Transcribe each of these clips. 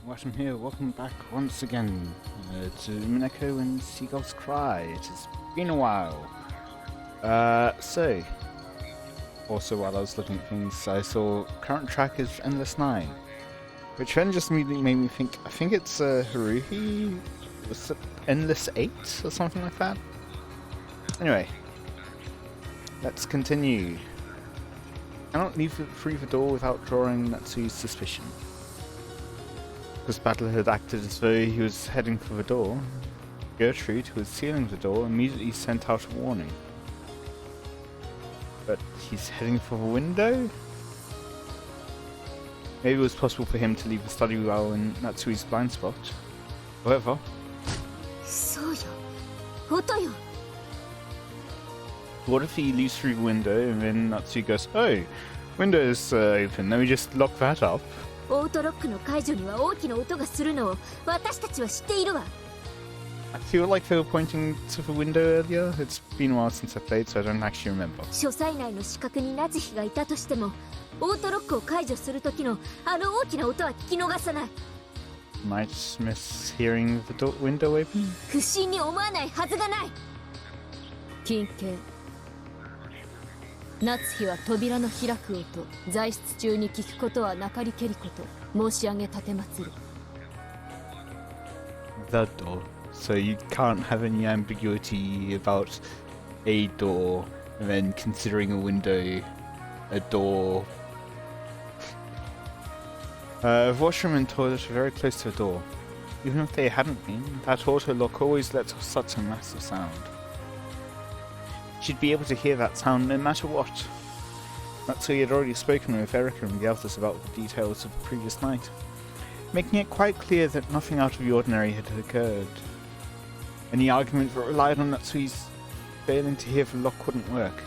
Watem here, welcome back once again to Umineko When Seagulls Cry. It has been a while. Also while I was looking at things, I saw current track is Endless 9, which then just immediately made me think, I think it's Haruhi, was it Endless 8 or something like that? Anyway, let's continue. Cannot leave through the door without drawing Natsu's suspicion. Because Battle had acted as though he was heading for the door, Gertrude, who was sealing the door, immediately sent out a warning. But he's heading for the window? Maybe it was possible for him to leave the study while in Natsui's blind spot. However... What if he leaves through the window and then Natsui goes, "Oh, window is open, let me just lock that up." I feel like they were pointing to the window earlier. It's been a while since I played, so I don't actually remember. Might miss hearing the window open? 夏日は扉の開く音、在室中に聞くことはなかりけりこと、申し上げ立てまつる。 The door. So you can't have any ambiguity about a door, and then considering a window, a door. Washroom and toilet are very close to the door. Even if they hadn't been, that auto lock always lets off such a massive sound. She'd be able to hear that sound no matter what. Natsui had already spoken with Erika and the others about the details of the previous night, making it quite clear that nothing out of the ordinary had occurred. Any argument that relied on Natsui's failing to hear the lock wouldn't work.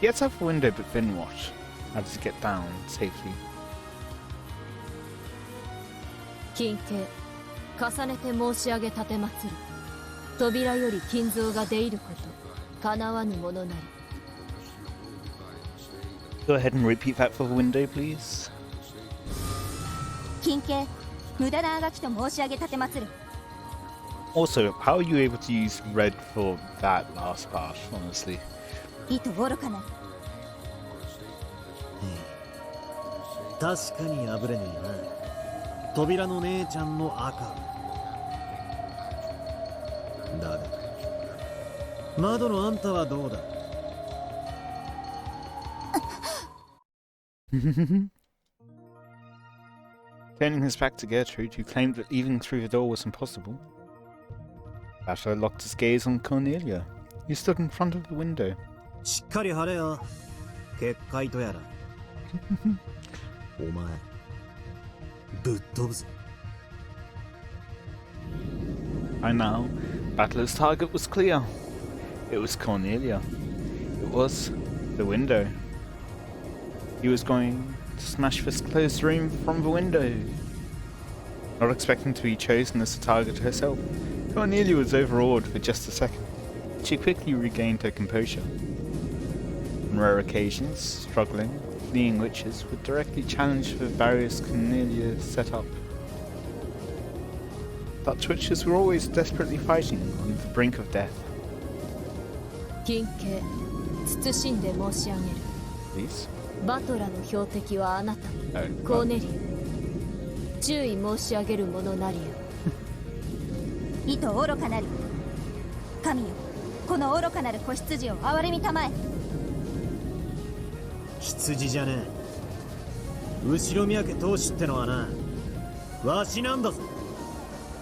He gets out the window, but then what? How does he get down safely? 金継、重ねて申し上げ立てまつる。扉より金蔵が出入ること。 Go ahead and repeat that for the window, please. Also, how are you able to use red for that last part, honestly? Turning his back to Gertrude, who claimed that leaving through the door was impossible, Basho locked his gaze on Cornelia, who stood in front of the window. By now, Battler's target was clear. It was Cornelia. It was the window. He was going to smash this closed room from the window. Not expecting to be chosen as the target herself, Cornelia was overawed for just a second. She quickly regained her composure. On rare occasions, struggling, fleeing witches would directly challenge the barriers Cornelia set up. Such witches were always desperately fighting on the brink of death. Please? バトラの標的はあなた、コーネリア。注意申し上げるものなりよ。意図愚かなり。神よ、この愚かなる子羊を憐れみたまえ。羊じゃねえ。後ろ宮家当主ってのはな、わしなんだぞ。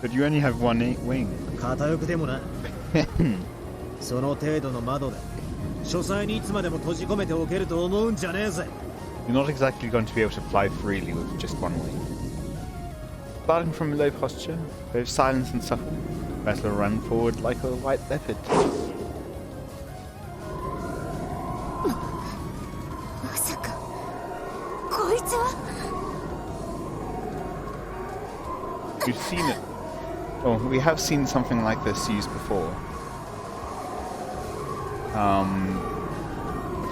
But you only have one wing. 片翼でもな。その程度の窓で。 書斎にいつまでも閉じ込めておけると思うんじゃねえぜ。 You're not exactly going to be able to fly freely with just one wing. Starting from a low posture, both silent and subtle, Battler ran forward like a white leopard. We've seen it. Oh, we have seen something like this used before.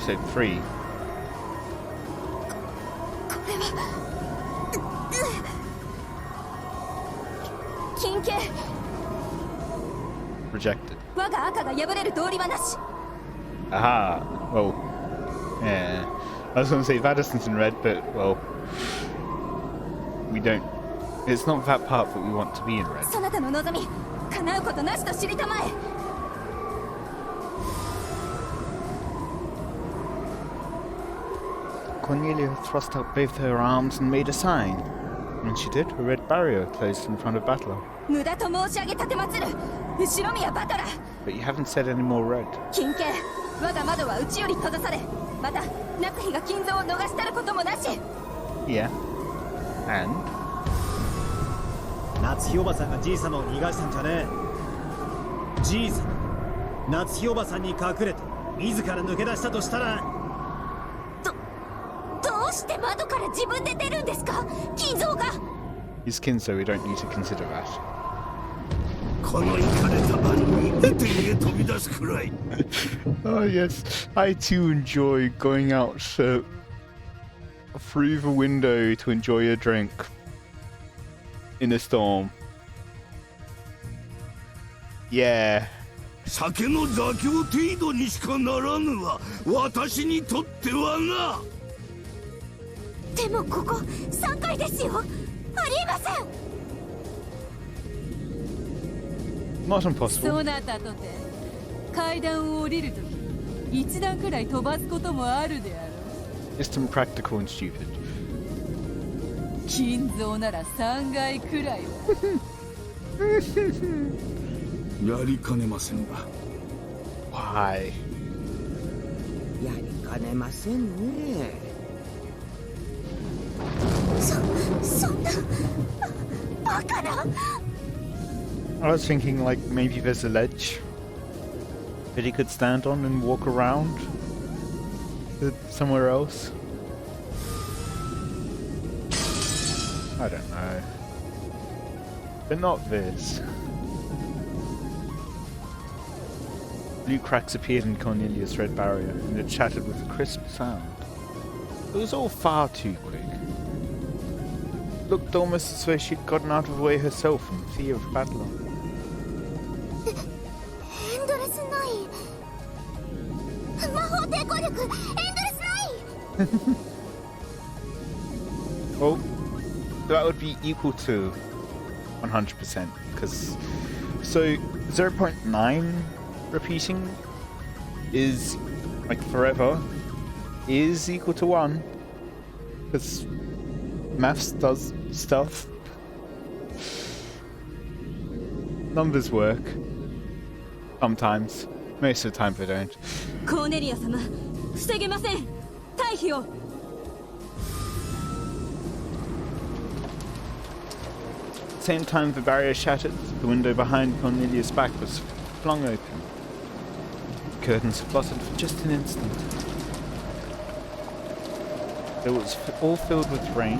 Episode 3. Rejected. 我が赤が破れる道理はなし。 Aha. Well, yeah. I was going to say Vadison's in red, but, well, we don't. It's not that part that we want to be in red. そなたの望み叶うことなしと知りたまえ。 Cornelia thrust out both her arms and made a sign. When she did, a red barrier closed in front of Battler. 無駄と申し上げ立てまつる後宮バトラー。 But you haven't said any more red. 金系我が窓は内より閉ざされ、また夏日が金蔵を逃したることもなし。 Yeah. And? 夏日おばさんがじい様を逃がしたんじゃねえ。じい様夏日おばさんに隠れて自ら抜け出したとしたら、どうして窓から自分で出るんですか、金蔵が。 He's kin, so we don't need to consider that. このイカれた番に出てへ飛び出すくらい。 Oh yes, I too enjoy going out through the window to enjoy a drink in a storm. Yeah. 酒の妥協程度にしかならぬわ、私にとってはな。でもここ3階ですよ。ありえません。 Not impossible. そなたとて階段を降りるとき一段くらい飛ばすこともあるであろう。 Just impractical and stupid. 金蔵なら3階くらいは。やりかねませんが。 Why? やりかねませんね。そんなバカな。 I was thinking like maybe there's a ledge that he could stand on and walk around somewhere else. I don't know. But not this. Blue cracks appeared in Cornelia's red barrier, and it shattered with a crisp sound. It was all far too quick. Looked almost as though she'd gotten out of the way herself in fear of Battler. エンドレスナイン。魔法抵抗力エンドレスナイン。 Well, that would be equal to 100%, because so 0.9 repeating is like forever is equal to 1, because maths does stuff. Numbers work sometimes. Most of the time they don't. コーネリア様、防げません。退避を。 Same time the barrier shattered, the window behind Cornelia's back was flung open. The curtains fluttered for just an instant. It was all filled with rain.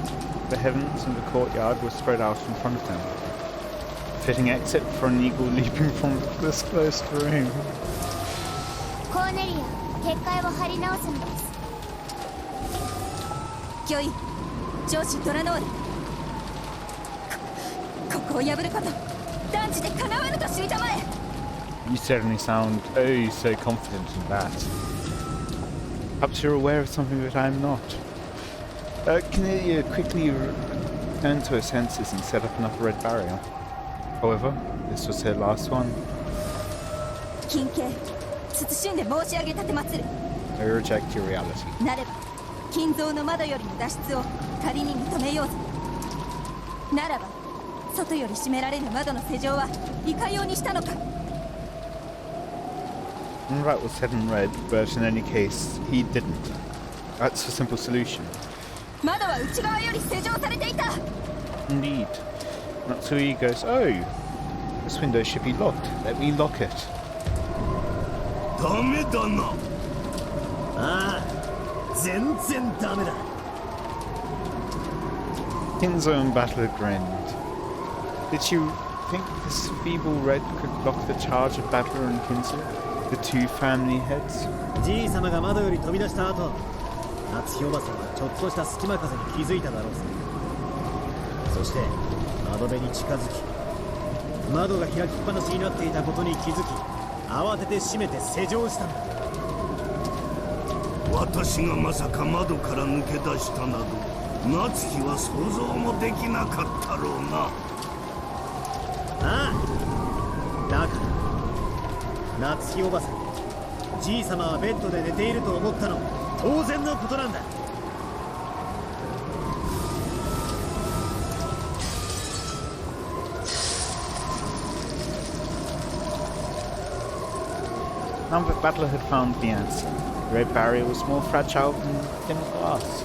The heavens and the courtyard were spread out in front of them. A fitting exit for an eagle leaping from this close room. コーネリア、結界を張り直すのです。御意、上司ドラノール。ここを破ること、断じて叶わぬと知りたまえ。 You certainly sound oh so confident in that. Perhaps you're aware of something that I'm not. Cornelia quickly returned to her senses and set up another red barrier. However, this was her last one. 金系、慎んで申し上げ立てまつる。 I reject your reality. なれば、金蔵の窓よりの脱出を仮に認めようぞ。ならば、外より閉められる窓の施錠はいかようにしたのか。 And that was said in red, but in any case, he didn't. That's a simple solution. 窓は内側より施錠されていた。 Indeed. Matsui goes, oh, this window should be locked. Let me lock it. ダメだな。ああ、全然ダメだ。 Kinzo and Battler grinned. Did you think this feeble red could block the charge of Battler and Kinzo, the two family heads? じい様が窓より飛び出した後、夏日おばさんはちょっとした隙間風に気づいただろうさ。そして窓辺に近づき、窓が開きっぱなしになっていたことに気づき、慌てて閉めて施錠したんだ。私がまさか窓から抜け出したなど夏希は想像もできなかったろうな。ああ、だから夏希おばさん、じいさまはベッドで寝ていると思ったのも当然のことなんだ。Now that Battler had found the answer, the red barrier was more fragile than thin glass.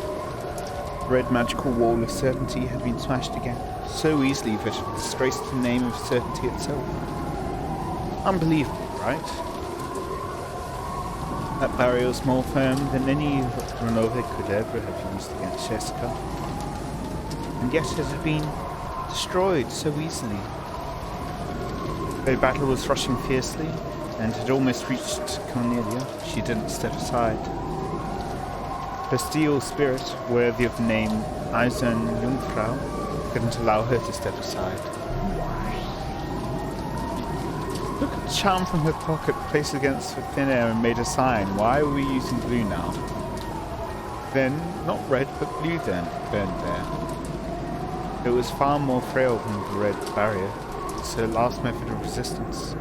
The red magical wall of certainty had been smashed again, so easily that it disgraced the name of certainty itself. Unbelievable, right? That barrier was more firm than any that Renova could ever have used against Jessica. And yet it had been destroyed so easily. Though Battler was rushing fiercely, and had almost reached Cornelia, she didn't step aside. Her steel spirit, worthy of the name Eisern Jungfrau, couldn't allow her to step aside. Took a charm from her pocket, placed against the thin air, and made a sign. Why are we using blue now? Then, not red, but blue then, burned there. It was far more frail than the red barrier. It's her last method of resistance.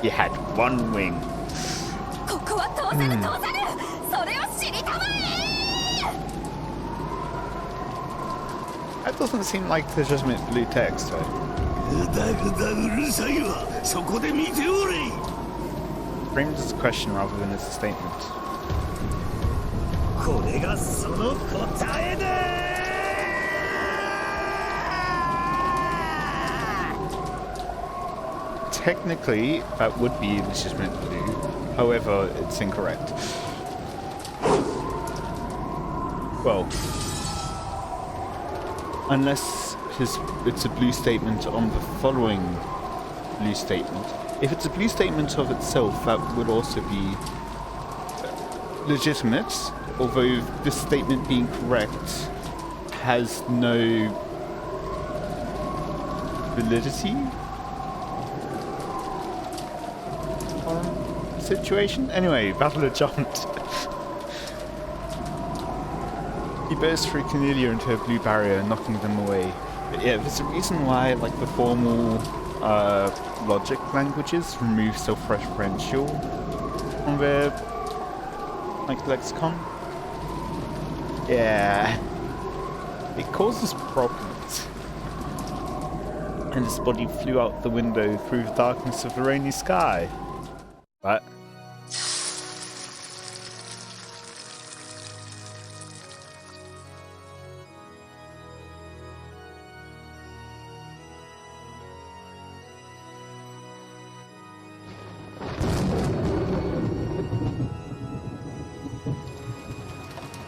You had one wing. That doesn't seem like legitimate blue text, right? Framed as a question rather than as a statement. Technically, that would be legitimate blue. However, it's incorrect. Well, unless it's a blue statement on the following blue statement. If it's a blue statement of itself, that would also be legitimate, although this statement being correct has no validity or situation. Anyway, Battler jumped. He burst through Cornelia into her blue barrier, knocking them away. But yeah, there's a reason why, like, the formal logic languages remove self-referential from their, like, lexicon. Yeah, it causes problems. And his body flew out the window through the darkness of the rainy sky. What?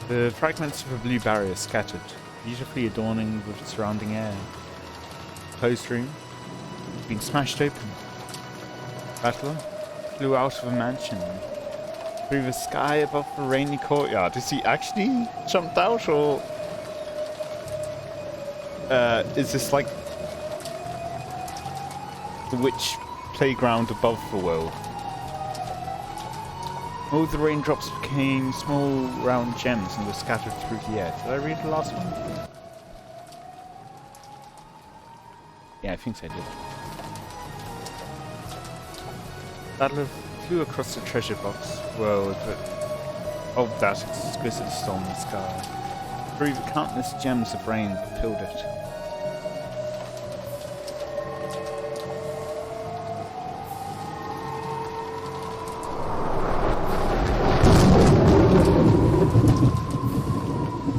The fragments of a blue barrier scattered, beautifully adorning the surrounding air. The closed room had been smashed open. Battler flew out of a mansion, through the sky above the rainy courtyard. Is he actually jumped out, or is this like the witch playground above the world? All the raindrops became small round gems and were scattered through the air. Did I read the last one? Yeah, I think I did. Battler flew across the treasure box world of that exquisite stormy sky, through the countless gems of rain that filled it.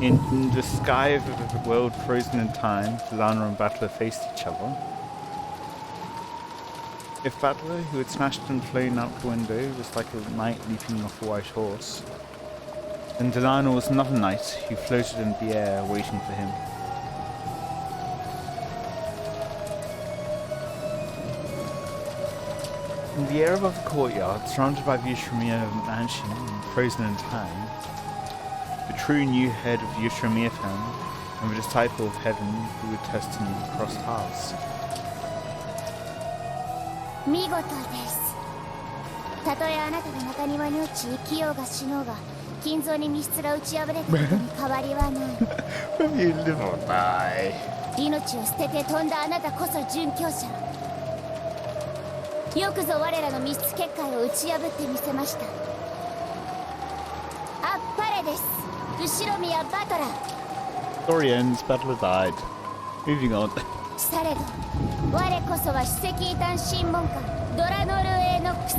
In the sky of a world frozen in time, Lana and Battler faced each other. If Battler, who had smashed and flown out the window, was like a knight leaping off a white horse, then Delano was another knight who floated in the air, waiting for him. In the air above the courtyard, surrounded by the Ushimiya mansion and frozen in time, the true new head of the Ushimiya family and the disciple of heaven who would test and cross paths. 見事です。たとえあなたが中庭に落ち生きようが死のうが、金蔵に密室が打ち破れたことに変わりはない。You live or die. 命を捨てて飛んだあなたこそ殉教者。よくぞ我らの密室結界を打ち破ってみせました。あっぱれです。後ろ宮バトラー。 Story ends, battler died. Moving on. されど我こそは首席異端審問官ドラノル・エノックス。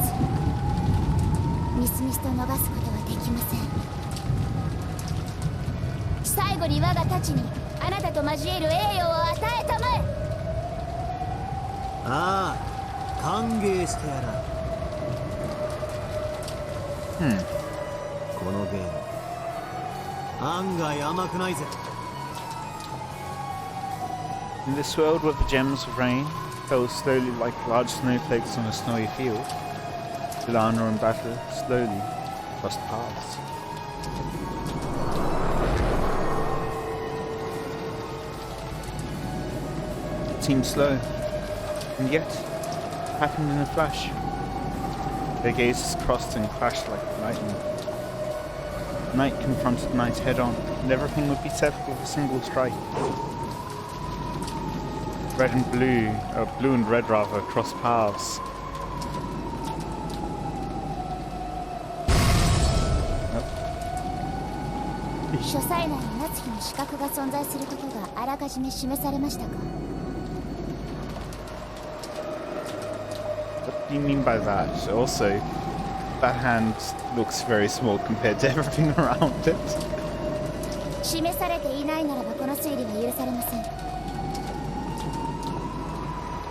みすみすと逃すことはできません。最後に我がたちにあなたと交える栄誉を与えたまえ。ああ、歓迎してやら。このゲーム案外甘くないぜ。 In this world where the gems of rain fell slowly like large snowflakes on a snowy field, Delano and Battler slowly crossed paths. It seemed slow, and yet it happened in a flash. Their gazes crossed and clashed like lightning. Night confronted night head on, and everything would be settled with a single strike. Red and blue, blue and red rather, cross paths. Nope. 書斎内に夏日の資格が存在することがあらかじめ示されましたか。 What do you mean by that? Also, that hand looks very small compared to everything around it. 示されていないならばこの推理は許されません。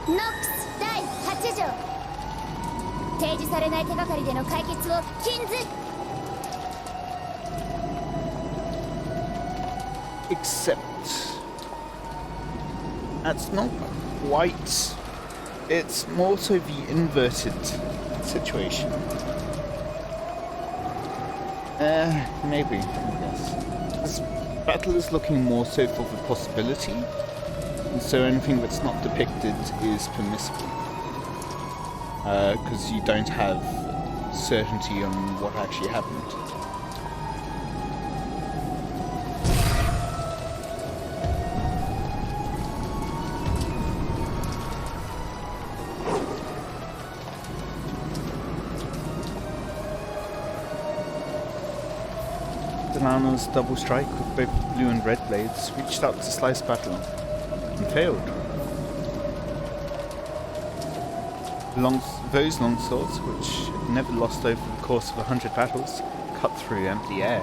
ノックス第8条。提示されない手がかりでの解決を禁ず。 Except that's not quite. It's more so the inverted situation. Maybe, I guess. This battle is looking more so for the possibility, and so anything that's not depicted is permissible. Because you don't have certainty on what actually happened. Delano's double strike with both blue and red blades reached out to slice Battler, and failed. Those long swords, which had never lost over the course of 100 battles, cut through empty air.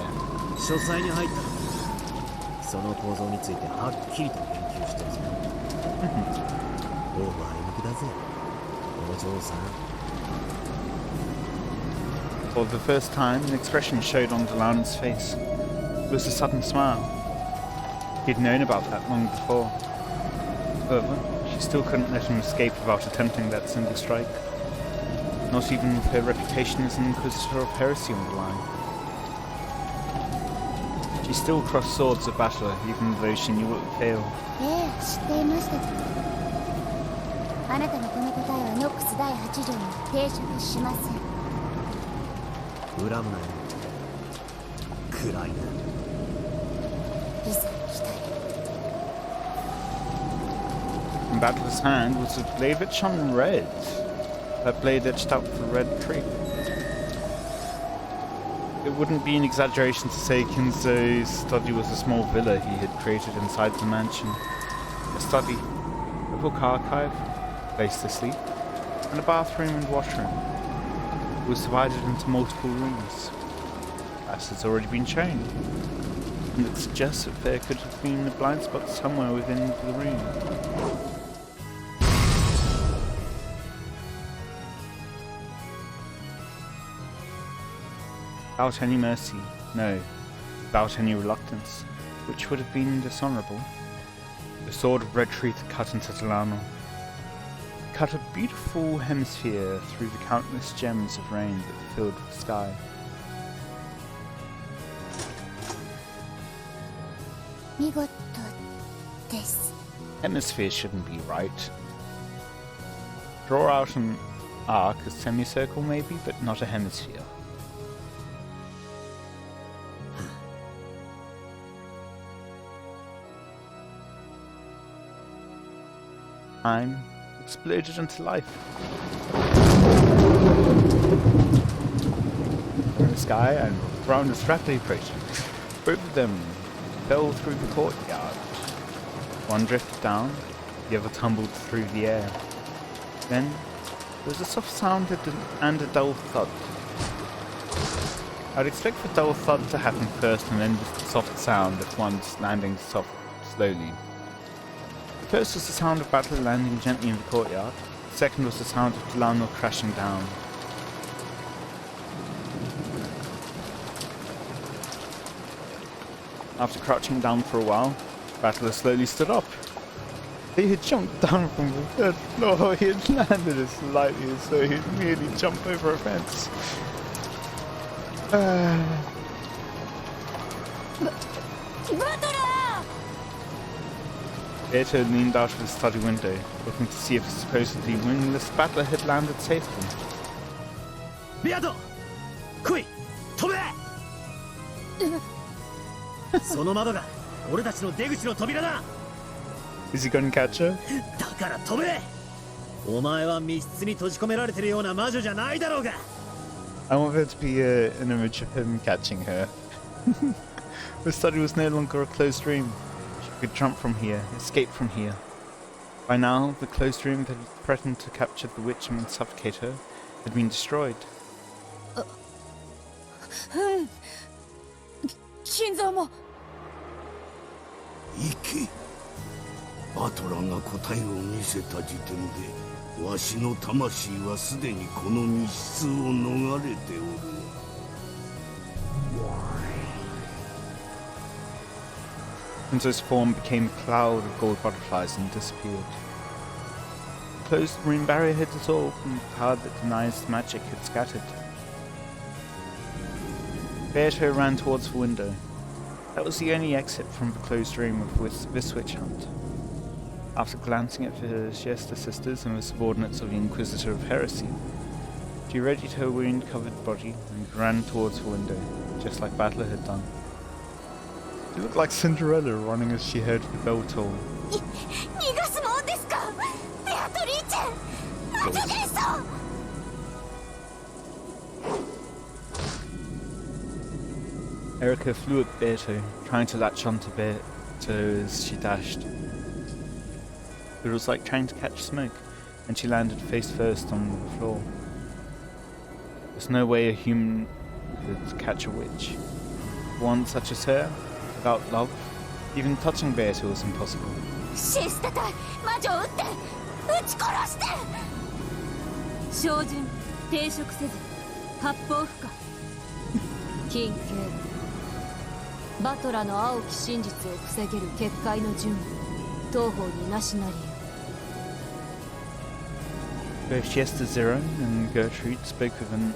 書斎に入ったらその構造についてはっきりと研究してるぞ。お前向きだぜ、お嬢さん。 For the first time, an expression showed on Delano's face. It was a sudden smile. He'd known about that long before. However, she still couldn't let him escape without attempting that single strike. Not even with her reputation as an Inquisitor of Heresy on the line. She still crossed swords with Battler, even though she knew it would fail. 知っていました。あなたのこの答えはノックス第8条に抵触しません。 恨むなよ。暗いな。いざ来たり。 In Battler's hand was a blade that shone red. That blade etched out the red tree. It wouldn't be an exaggeration to say Kinzo's study was a small villa he had created inside the mansion. A study, a book archive, a place to sleep, and a bathroom and washroom. It was divided into multiple rooms. As has already been shown, and it suggests that there could have been a blind spot somewhere within the room. Without any mercy, no, without any reluctance, which would have been dishonourable, the sword of red tree cut into Delano. cut a beautiful hemisphere through the countless gems of rain that filled the sky. Hemisphere shouldn't be right. Draw out an arc, a semicircle maybe, but not a hemisphere. Time exploded into life. In the sky and ground was rapidly approaching. Both of them fell through the courtyard. One drifted down, the other tumbled through the air. Then there was a soft sound and a dull thud. I'd expect the dull thud to happen first and then the soft sound if one's landing slowly. The first was the sound of Battle landing gently in the courtyard. The second was the sound of Delano crashing down. After crouching down for a while, Battler slowly stood up. He had jumped down from the third floor. He had landed as lightly as though he had merely jumped over a fence. Beto leaned out of his study window, looking to see if the supposedly wingless Battler had landed safely. Beato! Quick! 飛べ! その窓が俺たちの出口の扉だ! Is he going to catch her? だから飛べ! お前は密室に閉じ込められてるような魔女じゃないだろうが! I want there to be an image of him catching her. The study was no longer a closed room. She could jump from here, escape from here. By now, the closed room that had threatened to capture the witch and suffocate her had been destroyed. 心臓も行け。バトラが答えを見せた時点でわしの魂はすでにこの密室を逃れておる。Enzo's form became a cloud of gold butterflies and disappeared. The closed marine barrier had dissolved and the cloud that denies magic had scattered. Beato ran towards the window. That was the only exit from the closed room of this witch hunt. After glancing at the Siesta sisters and the subordinates of the Inquisitor of Heresy, she readied her wound-covered body and ran towards the window, just like Battler had done. She looked like Cinderella running as she heard the bell toll. Erica flew at Beato, trying to latch onto Beato as she dashed. It was like trying to catch smoke, and she landed face first on the floor. There's no way a human could catch a witch. One such as her, without love, even touching Beato was impossible. 照準抵触せず八方不可緊急バトラの青き真実を防げる結界の準備当方になしなり Both Siesta Zero and Gertrude spoke with an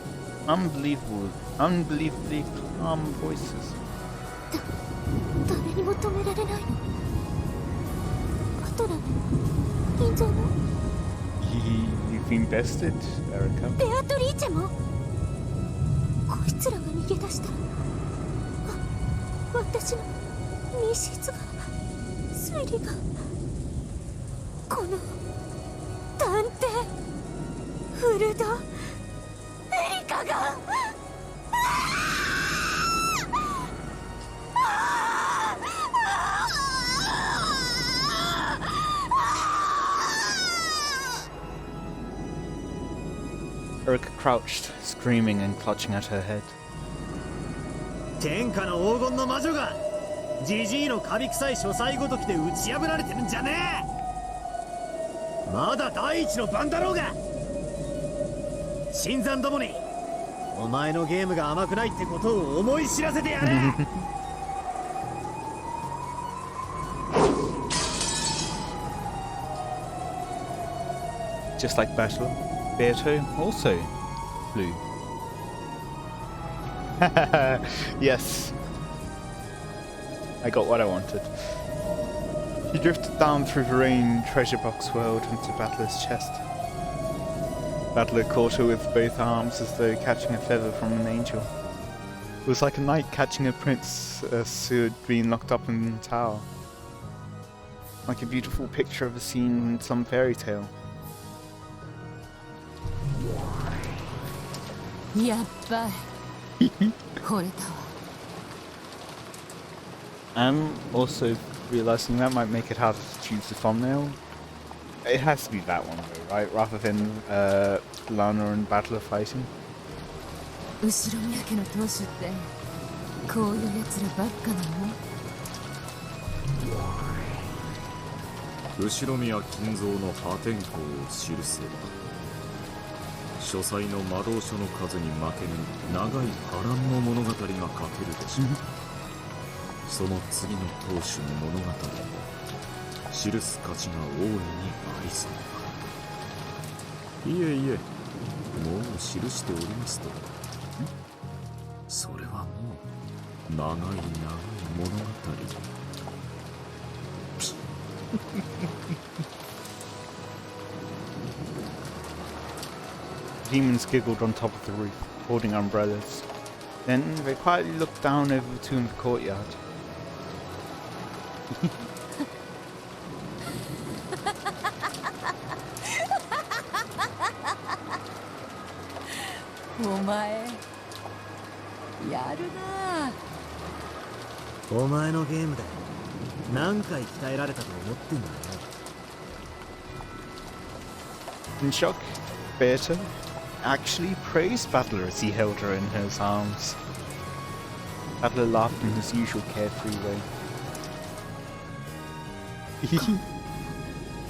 unbelievably calm voices. 誰にも止められないのバトラの臨場も You've been bested, Erica. ベアトリーチェもこいつらが逃げ出したら私の密室が推理がこの探偵フルドエリカがErica crouched, screaming and clutching at her head. 天下の黄金の魔女がジジイのカビ臭い書斎ごときで打ち破られてるんじゃねえ。まだ第一の番だろうが。新参どもにお前のゲームが甘くないってことを思い知らせてやれ。Just like Battle, Beato also flew. Yes. I got what I wanted. He drifted down through the rain treasure box world into Battler's chest. Battler caught her with both arms as though catching a feather from an angel. It was like a knight catching a princess who had been locked up in the tower. Like a beautiful picture of a scene in some fairy tale. やっばい惚れたわ I'm also realizing that might make it harder to choose the thumbnail. It has to be that one though, right? Rather than Lana and Battler fighting. 後ろ宮家の当主ってこういうやつらばっかなの後宮金蔵の破天荒を記せば書斎の魔導書の数に負けぬ長い波乱の物語が書けるでしょうその次の当主の物語を記す価値が大いにありそうだいえいえもう記しておりますとそれはもう長い長い物語Demons giggled on top of the roof, holding umbrellas. Then they quietly looked down over the tomb courtyard. Omae, やるなお前のゲームで何回鍛えられたと思ってんだよ In shock, Beata actually praised Battler as he held her in his arms. Battler laughed in his usual carefree way.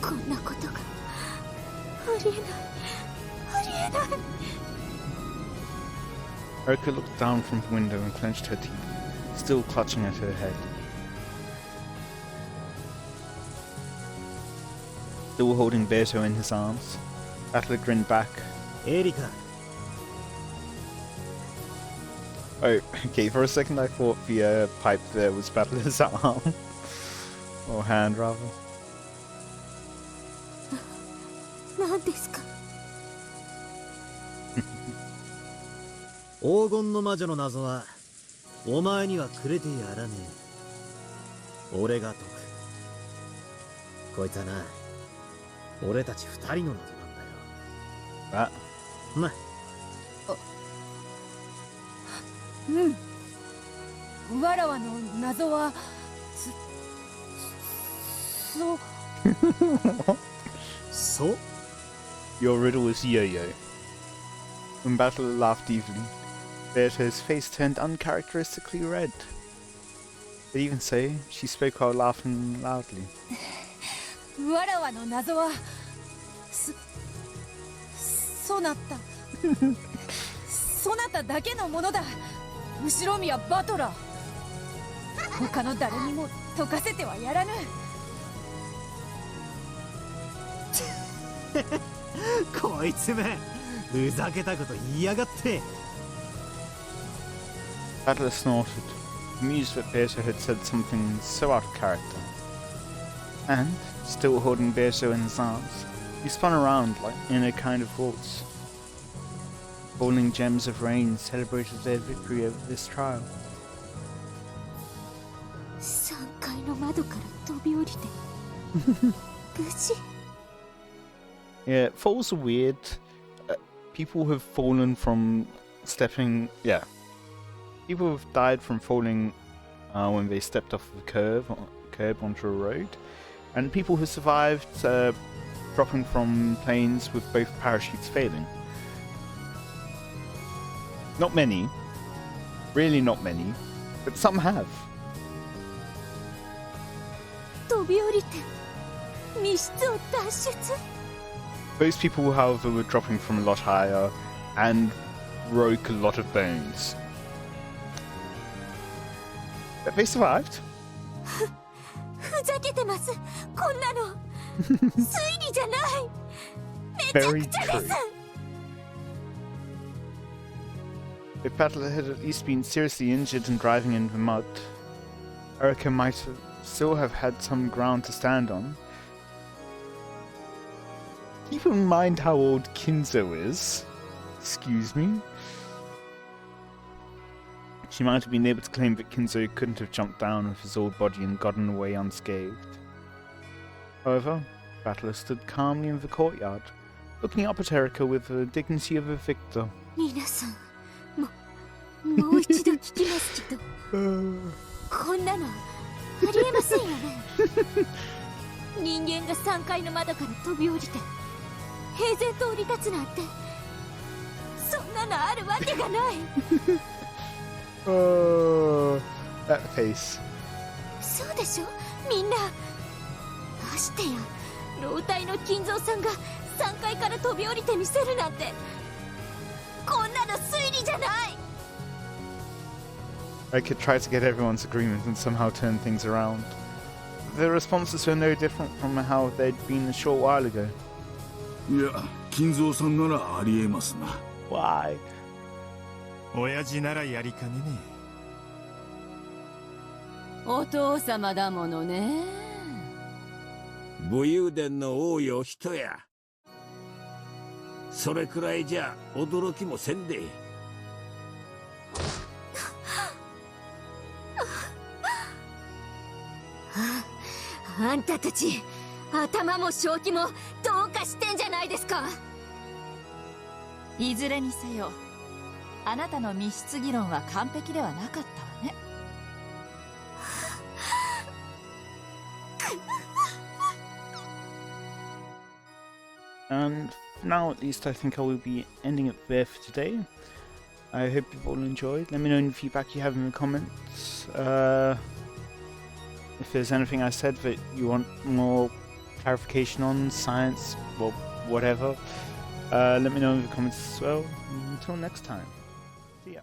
こんなことがありえないありえない Erica looked down from the window and clenched her teeth, still clutching at her head. Still holding Beato in his arms, Battler grinned back. エリカ Oh, okay, for a second I thought the pipe there was Battler's arm. Or hand, rather. 何ですか黄金の魔女の謎はお前にはくれてやらねえ俺が解くこいつはな俺たち二人の謎なんだよ That. まうんわらわの謎はそう Your riddle is yo-yo. When Battler laughed evilly, Beata's face turned uncharacteristically red. But even so, she spoke while laughing loudly. わらわの謎はそなたそなただけのものだ後ろ宮バトラー他の誰にも解かせてはやらぬこいつめふざけたこと言いやがって Battler snorted, amused that Beato had said something so out of character. And, still holding Beato in his arms, he spun around like in a kind of waltz. Falling gems of rain celebrated their victory over this trial. 3階の窓から飛び降りて無事 Yeah, falls are weird. People have fallen from stepping... Yeah. People have died from falling when they stepped off the curb onto a road. And people have survived dropping from planes with both parachutes failing. Not many. Really not many. But some have. 飛び降りて密室を脱出 Those people, however, were dropping from a lot higher and broke a lot of bones. But they survived. ふざけてますこんなの推理じゃない Very true. If Battler had at least been seriously injured and driving in the mud, Erica might still have had some ground to stand on. Keep in mind how old Kinzo is. Excuse me. She might have been able to claim that Kinzo couldn't have jumped down with his old body and gotten away unscathed. However, Battler stood calmly in the courtyard, looking up at Erica with the dignity of a victor. 皆さん、もう一度聞きますけど、こんなのありえませんよね。人間が3階の窓から飛び降りて平然と降り立つなんて、そんなのあるわけがない。That face. そうでしょ、みんな。ましてや老体の金蔵さんが3階から飛び降りてみせるなんて、こんなの推理じゃない。I could try to get everyone's agreement and somehow turn things around. Their responses were no different from how they'd been a short while ago. いや、金蔵さんならありえますな。Why? 親父ならやりかねねお父様だものね。武勇伝の王よ人や。それくらいじゃ驚きもせんで。あんたたち頭も正気もどうかしてんじゃないですか。いずれにせよ、あなたの密室議論は完璧ではなかったわね。And now, at least, I think I will be ending it there for today. I hope you've all enjoyed. Let me know any feedback you have in the comments. If there's anything I said that you want more clarification on, science, or whatever, let me know in the comments as well. Until next time, see ya.